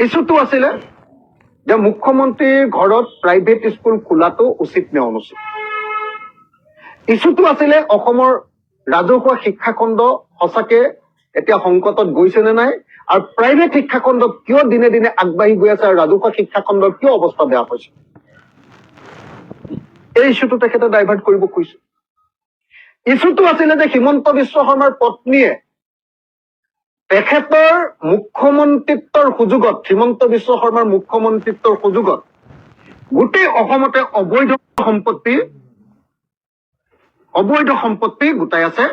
ইছ্যুটো আছিলে যে মুখ্যমন্ত্ৰীৰ ঘৰত প্ৰাইভেট স্কুল খোলাটো উচিত নে অনুচিত। ইছ্যুটো আছিলে অসমৰ ৰাজহুৱা শিক্ষাখণ্ড সঁচাকে এতিয়া সংকটত গৈছে নে নাই, আৰু প্ৰাইভেট শিক্ষাখণ্ড কিয় দিনে দিনে আগবাঢ়ি গৈ আছে, আৰু ৰাজহুৱা শিক্ষাখণ্ডৰ কিয় অৱস্থা বেয়া হৈছে। এই ইছ্যুটো তেখেতে ডাইভাৰ্ট কৰিব খুজিছে। ইছ্যুটো আছিলে যে হিমন্ত বিশ্ব শৰ্মাৰ পত্নীয়ে তেখেতৰ মুখ্যমন্ত্ৰিত্বৰ সুযোগত, হিমন্ত বিশ্ব শৰ্মাৰ মুখ্যমন্ত্ৰিত্বৰ সুযোগত গোটেই অসমতে অবৈধ সম্পত্তি গোটাই আছে,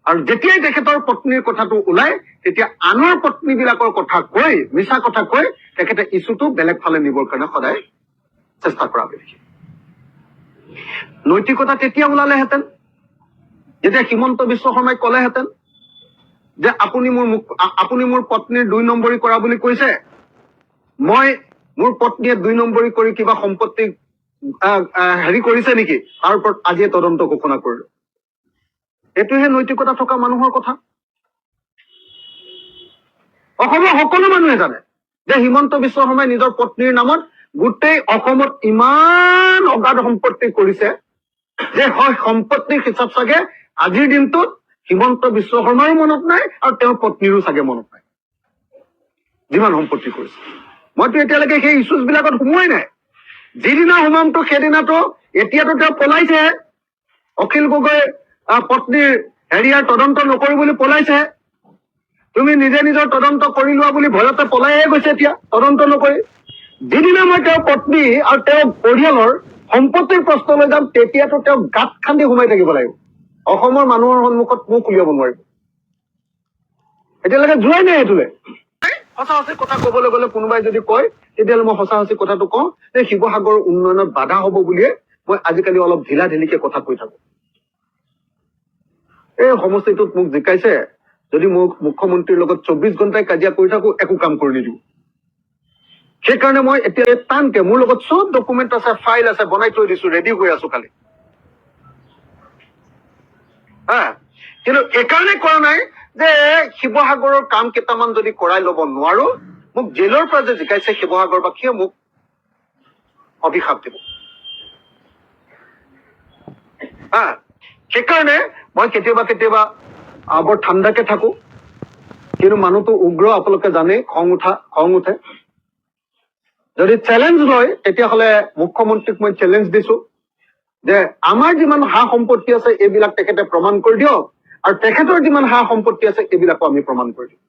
আৰু যেতিয়াই তেখেতৰ পত্নীৰ কথাটো ওলাই তেতিয়া আনৰ পত্নীবিলাকৰ কথা কৈ, মিছা কথা কৈ তেখেতে ইছ্যুটো বেলেগ ফালে নিবৰ কাৰণে সদায় চেষ্টা কৰা দেখি। নৈতিকতা তেতিয়া ওলালেহেঁতেন যেতিয়া হিমন্ত বিশ্ব শৰ্মাই ক'লেহেঁতেন যে আপুনি মোৰ পত্নীৰ 2 নম্বৰী কৰা বুলি কৈছে, মই মোৰ পত্নীয়ে 2 নম্বৰী কৰি কিবা সম্পত্তি হেৰি কৰিছে নেকি, তাৰ ওপৰত আজিয়ে তদন্ত ঘোষণা কৰিলো। এইটোহে নৈতিকতা থকা মানুহৰ কথা। অসমৰ সকলো মানুহে জানে যে হিমন্ত বিশ্ব শৰ্মাই নিজৰ পত্নীৰ নামত গোটেই অসমত ইমান অগাধ সম্পত্তি কৰিছে যে হয় সম্পত্তিৰ হিচাপ চাগে আজিৰ দিনটোত হিমন্ত বিশ্ব শৰ্মাৰো মনত নাই আৰু তেওঁৰ পত্নীৰো চাগে মনত নাই, যিমান সম্পত্তি কৰিছে। মইতো এতিয়ালৈকে সেই ইছ্যুজ বিলাকত সোমোৱাই নাই। যিদিনা সোমামতো সেইদিনাতো, এতিয়াতো তেওঁ পলাইছে, অখিল গগৈ পত্নীৰ হেৰিয়াৰ তদন্ত নকৰি বুলি পলাইছে। তুমি নিজে নিজৰ তদন্ত কৰি লোৱা বুলি ভয়তে পলাইহে গৈছে এতিয়া তদন্ত নকৰি। যিদিনা মই তেওঁৰ পত্নী আৰু তেওঁৰ পৰিয়ালৰ সম্পত্তিৰ প্ৰশ্ন লৈ যাম তেতিয়াতো তেওঁ গাঁত খান্দি সোমাই থাকিব লাগিব। অসমৰ মানুহৰ সন্মুখত মুখ উলিয়াব নোৱাৰিব। এতিয়ালৈকে যোৱাই নাই এইটোলে। সঁচা সঁচি কথা কবলৈ গলে কোনোবাই যদি কয় তেতিয়াহ'লে মই সঁচা সঁচি কথাটো কওঁ যে শিৱসাগৰৰ উন্নয়নত বাধা হ'ব বুলিয়ে মই আজিকালি অলপ ঢিলা ঢিলিকে কথা কৈ থাকো। এই সমষ্টিটোত মোক জিকাইছে, যদি মোক মুখ্যমন্ত্ৰীৰ লগত 24 ঘণ্টাই কাজিয়া কৰি থাকো একো কাম কৰি নিদিওঁ। সেইকাৰণে মই এতিয়া টানকে মোৰ লগত চব ডকুমেণ্ট আছে, ফাইল আছে, বনাই থৈ দিছো, ৰেডি হৈ আছো খালি। কিন্তু এইকাৰণে কৰা নাই যে শিৱসাগৰৰ কাম কেইটামান যদি কৰাই ল'ব নোৱাৰো, মোক জেলৰ পৰা যে জিকাইছে শিৱসাগৰবাসীয়ে মোক অভিশাপ দিব। সেইকাৰণে মই কেতিয়াবা বৰ ঠাণ্ডাকে থাকো, কিন্তু মানুহটো উগ্ৰ, আপোনালোকে জানে, খং উঠে। যদি চেলেঞ্জ লয় তেতিয়াহ'লে মুখ্যমন্ত্ৰীক মই চেলেঞ্জ দিছো যে আমাৰ যিমান সা সম্পত্তি আছে এইবিলাক তেখেতে প্ৰমাণ কৰি দিয়ক, আৰু তেখেতৰ যিমান সা সম্পত্তি আছে এইবিলাকো আমি প্ৰমাণ কৰি দিম।